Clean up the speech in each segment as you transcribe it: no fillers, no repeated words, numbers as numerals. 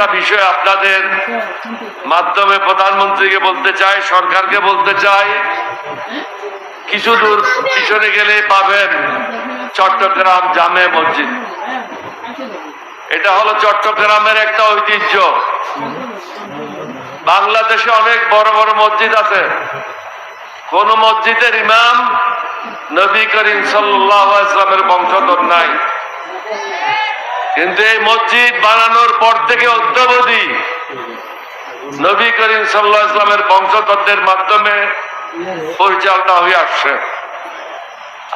একটা বিষয় আপনাদের মাধ্যমে প্রধানমন্ত্রীকে বলতে চাই, সরকারকে বলতে চাই। কিছু দূর পিছনে গেলে পাবেন চট্টগ্রাম জামে মসজিদ। এটা হলো চট্টগ্রামের একটা ঐতিহ্য। বাংলাদেশে অনেক বড় বড় মসজিদ আছে, কোন মসজিদের ইমাম নবী করিম সাল্লাল্লাহু আলাইহি ওয়াসাল্লামের বংশধর নাই। কিন্তু এই মসজিদ বানানোর পর থেকে অদ্যাবধি নবী করিম সাল্লাল্লাহু আলাইহি ওয়াসাল্লামের বংশধরদের মাধ্যমে পরিচালনা হয়ে আসছে।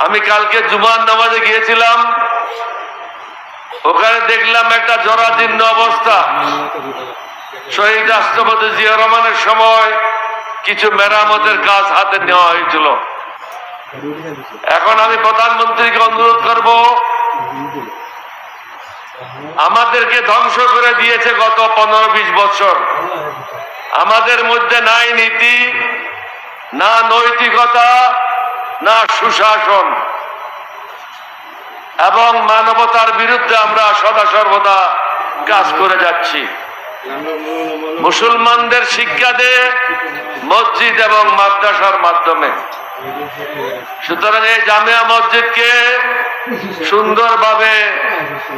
আমি কালকে জুমার নামাজে গিয়েছিলাম, ওখানে দেখলাম একটা জরাজীর্ণ অবস্থা। শহীদ রাষ্ট্রপতি জিয়া রহমানের সময় কিছু মেরামতের কাজ হাতে নেওয়া হয়েছিল। এখন আমি প্রধানমন্ত্রীকে অনুরোধ করব, আমাদেরকে ধ্বংস করে দিয়েছে গত 15-20 বছর। আমাদের মধ্যে নাই নীতি, না নৈতিকতা, না সুশাসন, এবং মানবতার বিরুদ্ধে আমরা সদা সর্বদা কাজ করে যাচ্ছি। মুসলমানদের শিক্ষা দেয় মসজিদ এবং মাদ্রাসার মাধ্যমে। সুতরাং এই জামিয়া মসজিদকে সুন্দরভাবে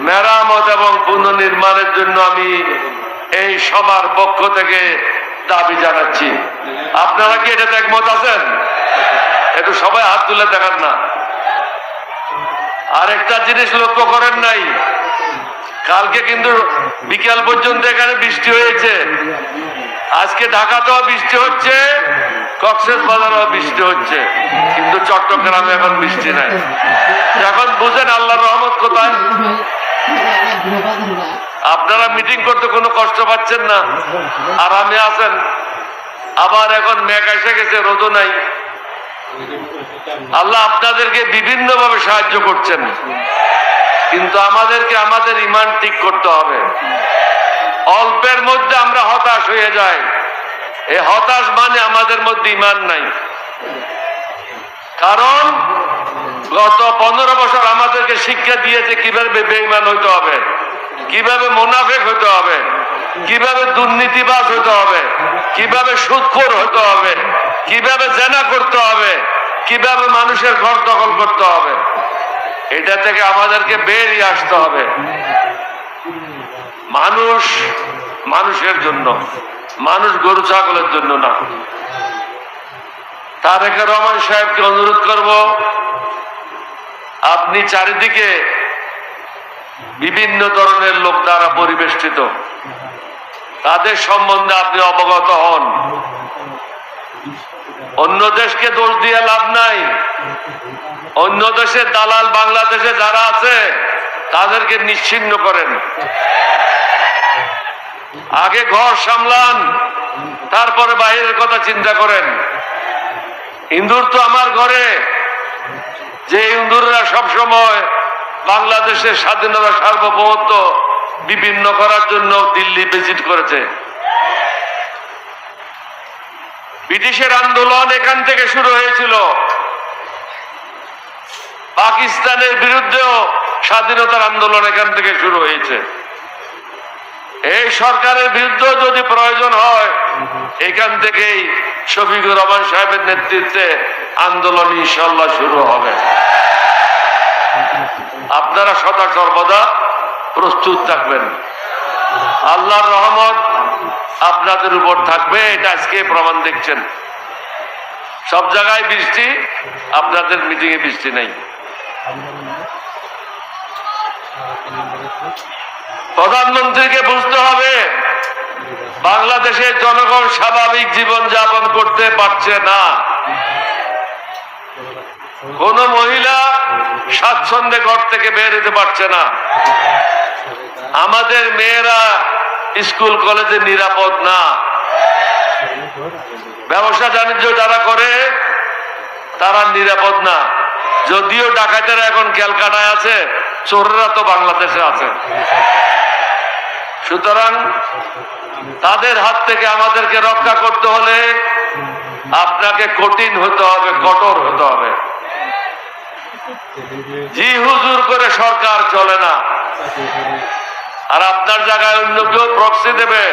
মেরামত এবং পুনর্নির্মাণের জন্য আমি এই সবার পক্ষ থেকে দাবি জানাচ্ছি। আপনারা কি এটাতে একমত আছেন? একটু সবাই হাত তুলে দেখান না। আর একটা জিনিস লক্ষ্য করেন নাই, কালকে কিন্তু বিকাল পর্যন্ত এখানে বৃষ্টি হয়েছে। আজকে ঢাকাতেও বৃষ্টি হচ্ছে, কক্সবাজারেও বৃষ্টি হচ্ছে, কিন্তু চট্টগ্রামে এখন বৃষ্টি নাই। এখন বুঝেন আল্লাহর রহমত কোথায়। আপনারা মিটিং করতে কোনো কষ্ট পাচ্ছেন না, আরামে আছেন। আবার এখন মেঘ এসে গেছে, রোদও নাই। আল্লাহ আপনাদেরকে বিভিন্ন ভাবে সাহায্য করছেন, কিন্তু আমাদেরকে আমাদের ঈমান ঠিক করতে হবে। অল্পের মধ্যে আমরা হতাশ হয়ে যাই, এই হতাশ মানে আমাদের মধ্যে ঈমান নাই। কারণ গত 15 বছর আমাদেরকে শিক্ষা দিয়েছে কিভাবে বেঈমান হইতে হবে, কিভাবে মুনাফিক হইতে হবে, কিভাবে দুর্নীতিবাজ হইতে হবে, কিভাবে সুদখোর হইতে হবে, কিভাবে জেনা করতে হবে, কিভাবে মানুষের ঘর দখল করতে হবে। এটা থেকে আমাদেরকে বেরিয়ে আসতে হবে। মানুষ মানুষের জন্য, মানুষ গরু ছাগলের জন্য না। তারেক রহমান সাহেবকে অনুরোধ করব, আপনি চারিদিকে বিভিন্ন ধরনের লোক দ্বারা পরিবেষ্টিত, তাদের সম্বন্ধে আপনি অবগত হন। অন্য দেশকে দোষ দিয়ে লাভ নাই। অন্য দেশের দালাল বাংলাদেশে যারা আছে তাদেরকে নিশ্চিহ্ন করেন। আগে ঘর সামলান, তারপরে বাইরের কথা চিন্তা করেন। ইন্দুর তো আমার ঘরে, যে ইন্দুররা সবসময় বাংলাদেশের স্বাধীনতা সার্বভৌমত্ব বিভিন্ন করার জন্য দিল্লি ভিজিট করেছে। ব্রিটিশের আন্দোলন এখান থেকে শুরু হয়েছিল। পাকিস্তানের বিরুদ্ধেও স্বাধীনতার আন্দোলন এখান থেকে শুরু হয়েছে। এই সরকারের বিরুদ্ধে যদি প্রয়োজন হয়, এখান থেকেই শফিকুর রহমান সাহেবের নেতৃত্বে আন্দোলন ইনশাল্লাহ শুরু হবে। আপনারা সদা সর্বদা প্রস্তুত থাকবেন। আল্লাহর রহমত আপনাদের উপর থাকবে, এটা আজকে প্রমাণ দেখছেন। সব জায়গায় বৃষ্টি, আপনাদের মিটিং এ বৃষ্টি নেই। প্রধানমন্ত্রীকে বুঝতে হবে, বাংলাদেশের জনগণ স্বাভাবিক জীবন যাপন করতে পারছে না। কোন মহিলা স্বাচ্ছন্দ্যে ঘর থেকে বের হতে পারছে না। আমাদের মেয়েরা স্কুল কলেজে নিরাপদ না। ব্যবসা বাণিজ্য যারা করে তারা নিরাপদ না। যদিও ডাকাতেরা এখন ক্যালকাটায় আছে, চোররা তো বাংলাদেশে আছে। সুতরাং তাদের হাত থেকে আমাদেরকে রক্ষা করতে হলে আপনাকে কঠিন হতে হবে, কঠোর হতে হবে। জি হুজুর করে সরকার চলে না। আর আপনার জায়গায় অন্য কেউ প্রক্সি দেবে,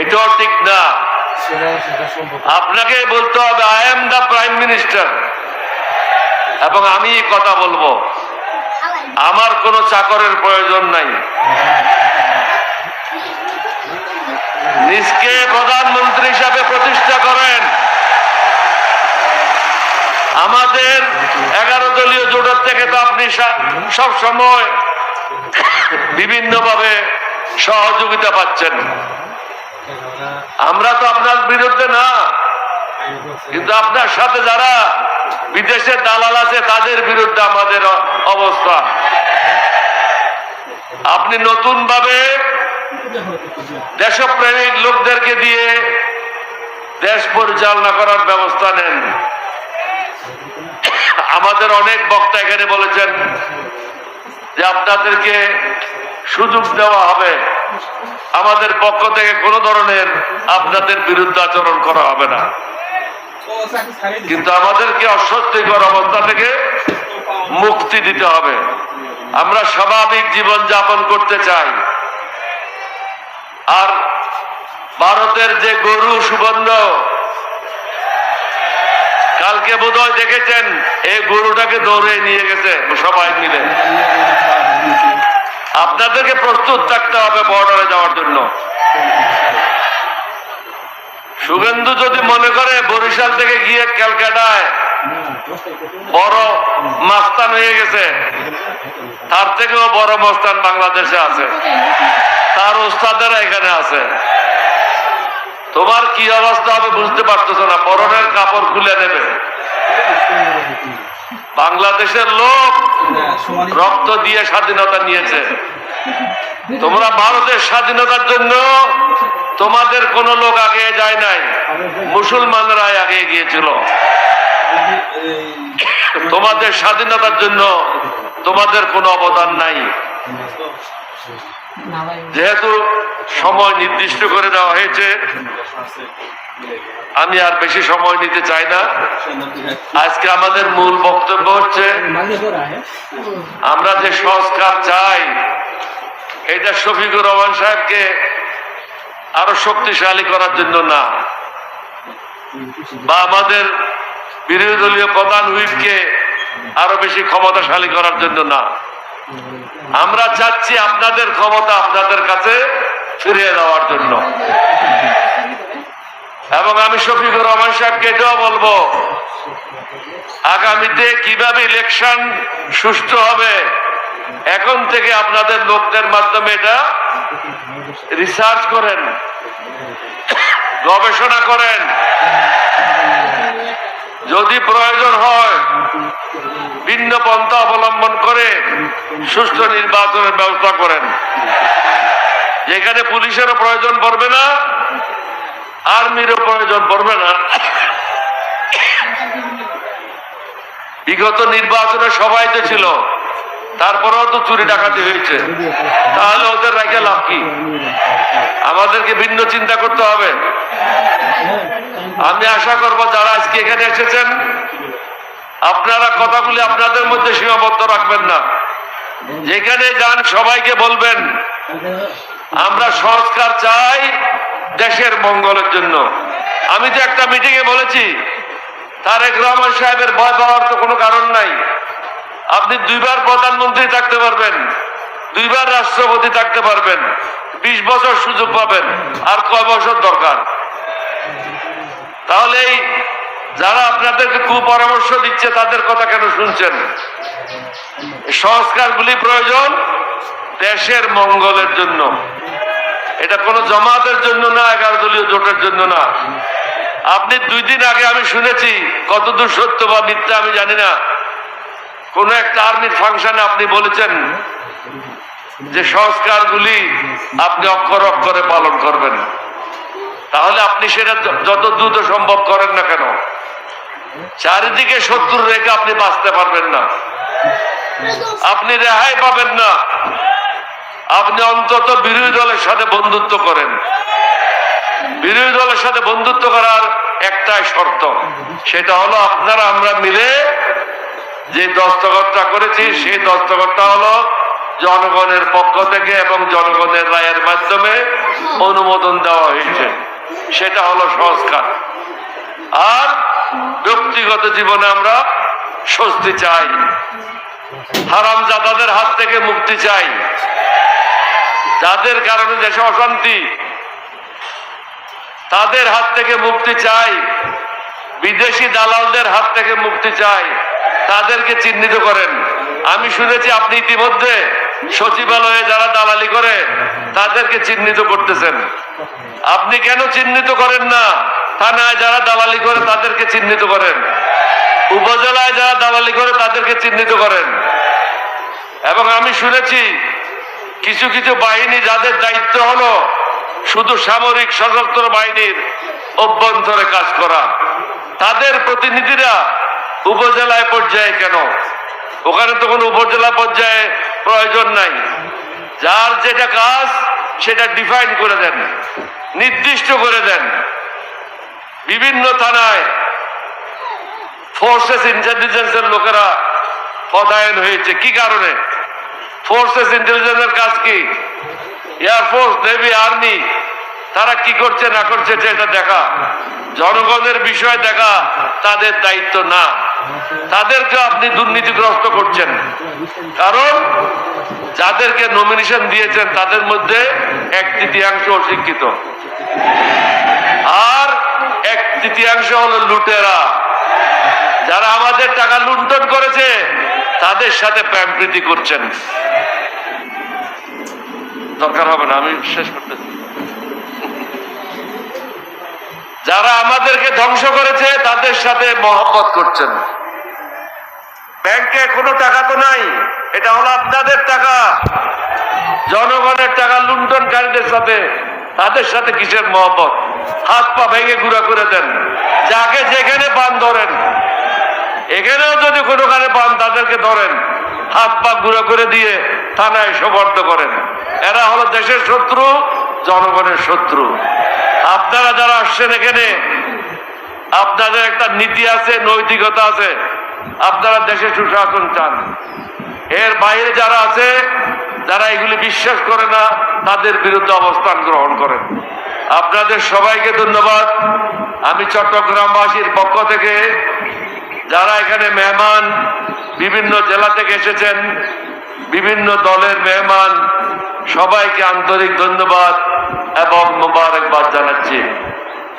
এটাও ঠিক না। আপনাকে বলতে হবে I am the prime minister, এবং আমি কথা বলবো, আমার কোনো চাকরের প্রয়োজন নাই। নিজকে প্রধানমন্ত্রী হিসাবে প্রতিষ্ঠা করেন। আমাদের 11 দলীয় জোটের থেকে তো আপনি সব সময় বিভিন্নভাবে সহযোগিতা পাচ্ছেন। আমরা তো আপনার বিরুদ্ধে না, কিন্তু আপনার সাথে যারা বিদেশের দালাল আছে তাদের বিরুদ্ধে আমাদের অবস্থা। আপনি নতুন ভাবে দেশপ্রেমিক লোকদেরকে দিয়ে দেশ পরিচালনা করার ব্যবস্থা নেন। আমাদের অনেক বক্তা এখানে বলেছেন যে আপনাদেরকে সুযোগ দেওয়া হবে, আমাদের পক্ষ থেকে কোনো ধরনের আপনাদের বিরুদ্ধে আচরণ করা হবে না, কিন্তু আমাদেরকে অস্বস্তিকর অবস্থা থেকে মুক্তি দিতে হবে। আমরা স্বাভাবিক জীবন যাপন করতে চাই। আর ভারতের যে গরু সুবর্ণ, কালকে বোধহয় দেখেছেন এই গরুটাকে দৌড়ে নিয়ে গেছে সবাই মিলে। আপনাদেরকে প্রস্তুত থাকতে হবে বর্ডারে যাওয়ার জন্য। শুভেন্দু যদি মনে করে বরিশাল থেকে গিয়ে ক্যালকাটায় বড় মাস্তান হয়ে গেছে, তার থেকেও বড় মাস্তান বাংলাদেশে আছে, তার ওস্তাদেরা এখানে আছে। তোমার কি অবস্থা হবে বুঝতে পারতেছো না, পরনের কাপড় খুলে নেবে। বাংলাদেশের লোক রক্ত দিয়ে স্বাধীনতা নিয়েছে। তোমরা ভারতের স্বাধীনতার জন্য তোমাদের কোন লোক আগে যায় নাই, মুসলমানরাই আগে গিয়েছিল। তোমাদের স্বাধীনতার জন্য তোমাদের কোনো অবদান নাই। যেহেতু সময় নির্দিষ্ট করে দেওয়া হয়েছে, আমি আর বেশি সময় নিতে চাই না। আজকে আমাদের মূল বক্তব্য হচ্ছে আমরা যে সংস্কার চাই, এটা শফিকুর রহমান সাহেবকে আরো শক্তিশালী করার জন্য না, বা আমাদের বিরোধী দলীয় প্রধান হুইপকে আরো বেশি ক্ষমতাশালী করার জন্য না। আমরা চাচ্ছি আপনাদের ক্ষমতা আপনাদের কাছে ফিরিয়ে দেওয়ার জন্য। এবং আমি শফিকুর রহমান সাহেবকে এটাও বলবো, আগামীতে কিভাবে ইলেকশন সুষ্ঠু হবে এখন থেকে আপনাদের লোকদের মাধ্যমে এটা রিসার্চ করেন, গবেষণা করেন। যদি প্রয়োজন হয় ভিন্ন পন্থা অবলম্বন করে সুষ্ঠু নির্বাচনের ব্যবস্থা করেন, যেখানে পুলিশেরও প্রয়োজন পড়বে না, আর্মিরও প্রয়োজন পড়বে না। বিগত নির্বাচনে সবাই তো ছিল, তারপরেও তো চুরি ডাকাতি হয়েছে, তাহলে ওদের রেখে লাভ কি? আমাদেরকে ভিন্ন চিন্তা করতে হবে। আমি আশা করব যারা আজকে এখানে এসেছেন আপনারা কথাগুলি আপনাদের মধ্যে সীমাবদ্ধ রাখবেন না, যেখানে যান সবাইকে বলবেন আমরা সংস্কার চাই দেশের মঙ্গলের জন্য। আমি তো একটা মিটিং এ বলেছি তারেক রহমান সাহেবের ভয় পাওয়ার তো কোনো কারণ নাই। আপনি 2 বার প্রধানমন্ত্রী থাকতে পারবেন, 2 বার রাষ্ট্রপতি থাকতে পারবেন, 20 বছর সুযোগ পাবেন, আর কয় বছর দরকার? তাহলে এই যারা আপনাদেরকে কুপরামর্শ দিচ্ছে তাদের কথা কেন শুনছেন? সংস্কারগুলি প্রয়োজন দেশের মঙ্গলের জন্য, এটা কোনো জমাতের জন্য না, 11 দলীয় জোটের জন্য না। আপনি 2 দিন আগে আমি শুনেছি, কতদূর সত্য বা মিথ্যা আমি জানি না, কোন একটা আর্মির ফাংশনে আপনি বলেছেন যে সংস্কারগুলি আপনি অক্ষর অক্ষরে পালন করবেন। তাহলে আপনি সেটা যত দ্রুত সম্ভব করেন না কেন, চারিদিকে শত্রু রেখে আপনি বাঁচতে পারবেন না, আপনি রেহাই পাবেন না। আপনি অন্তত বিরোধী দলের সাথে বন্ধুত্ব করেন। বিরোধী দলের সাথে বন্ধুত্ব করার একটাই শর্ত, সেটা হলো আপনারা আমরা মিলে যে দস্তখতটা করেছি সেই দস্তখতটা হলো জনগণের পক্ষ থেকে এবং জনগণের রায়ের মাধ্যমে অনুমোদন দেওয়া হয়েছে। সেটা হলো সংস্কার। আর ব্যক্তিগত জীবনে আমরা স্বস্তি চাই, হারামজাদাদের হাত থেকে মুক্তি চাই, যাদের কারণে দেশে অশান্তি তাদের হাত থেকে মুক্তি চাই, বিদেশি দালালদের হাত থেকে মুক্তি চাই, তাদেরকে চিহ্নিত করেন। আমি শুনেছি আপনি ইতিমধ্যে সচিবালয়ে যারা দালালি করে তাদেরকে চিহ্নিত করতেছেন। আপনি কেন চিহ্নিত করেন না? থানায় যারা দালালি করে তাদেরকে চিহ্নিত করেন, উপজেলায় যারা দালালি করে তাদেরকে চিহ্নিত করেন। এবং আমি শুনেছি কিছু কিছু বাহিনী যাদের দায়িত্ব হলো শুধু সামরিক সশস্ত্র বাহিনীর অভ্যন্তরে কাজ করা, তাদের প্রতিনিধিরা উপজেলায় পর্যায়ে কেন? ওখানে তো কোনো উপজেলা পর্যায়ে প্রয়োজন নাই। যার যেটা কাজ সেটা ডিফাইন করে দেন, নির্দিষ্ট করে দেন। বিভিন্ন থানায় ফোর্সেস ইন্টেলিজেন্সের লোকেরা পদায়ন হয়েছে। কি কারণে? ফোর্সেস ইন্টেলিজেন্সের কাজ কি? এয়ারফোর্স, নেভি, আর্মি তারা কি করছে না করছে এটা দেখা, জনগণের বিষয় দেখা তাদের দায়িত্ব না। তাদেরকে আপনি দুর্নীতিগ্রস্ত করছেন, কারণ যাদেরকে নমিনেশন দিয়েছেন তাদের মধ্যে 1/3 অশিক্ষিত আর 1/3 হলো লুটেরা, যারা আমাদের টাকা লুণ্ঠন করেছে তাদের সাথে প্রেম প্রীতি করছেন। দরকার হবে না, আমি শেষ করতেছি। যারা আমাদেরকে ধ্বংস করেছে তাদের সাথে মহব্বত করছেন। ব্যাংকে কোনো টাকা তো নাই, এটা হলো আপনাদের টাকা, জনগণের টাকা লুণ্ঠনকারীদের সাথে তাদের সাথে কিসের মহব্বত? হাত পা ভেঙে গুঁড়া করে দেন, যাকে যেখানে পান ধরেন। এখানেও যদি কোনোখানে পান তাদেরকে ধরেন, হাত পা গুঁড়া করে দিয়ে থানায় সোপর্দ করেন। এরা হলো দেশের শত্রু, জনগণের শত্রু। আপনারা যারা আসছেন এখানে, আপনাদের একটা নীতি আছে, নৈতিকতা আছে, আপনারা দেশে সুশাসন চান। এর বাইরে যারা আছে, যারা এগুলি বিশ্বাস করে না, তাদের বিরুদ্ধে অবস্থান গ্রহণ করেন। আপনাদের সবাইকে ধন্যবাদ। আমি চট্টগ্রামবাসীর পক্ষ থেকে যারা এখানে মেহমান, বিভিন্ন জেলা থেকে এসেছেন, বিভিন্ন দলের মেহমান, সবাইকে আন্তরিক ধন্যবাদ এবং মোবারকবাদ জানাচ্ছি।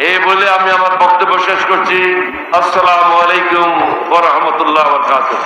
এই বলে আমি আমার বক্তব্য শেষ করছি। আসসালামু আলাইকুম ওয়া রাহমাতুল্লাহি ওয়া বারাকাতুহু।